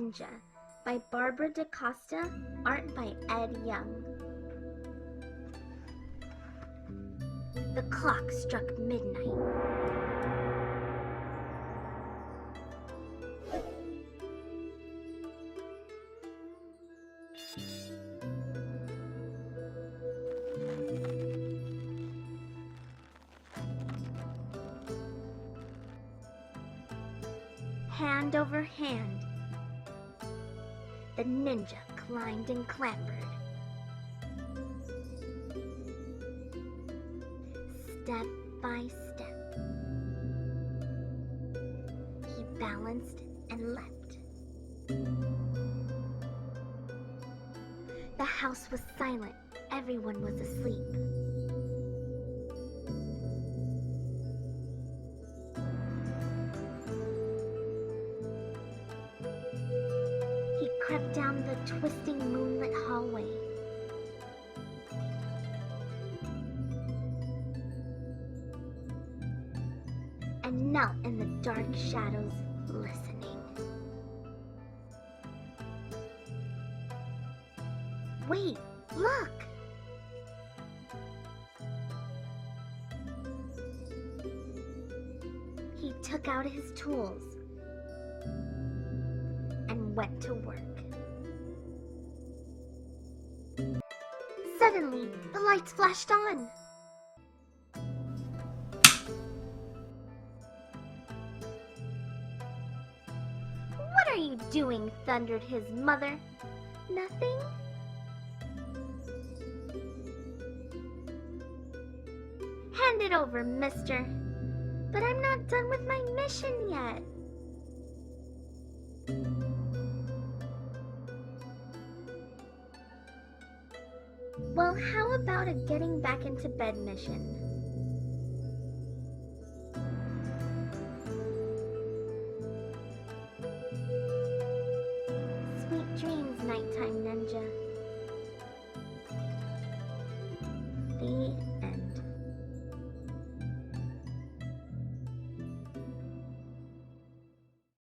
Ninja by Barbara DaCosta, art by Ed Young. The clock struck midnight. Hand over hand, the ninja climbed and clambered. Step by step, he balanced and leapt. The house was silent. Everyone was asleep. He crept down the twisting moonlit hallway. And knelt in the dark shadows, listening. Wait, look! He took out his tools and went to work. Suddenly, the lights flashed on. "What are you doing?" thundered his mother. "Nothing." "Hand it over, mister." "But I'm not done with my mission yet." "Well, how about a getting back into bed mission?" Sweet dreams, nighttime ninja. The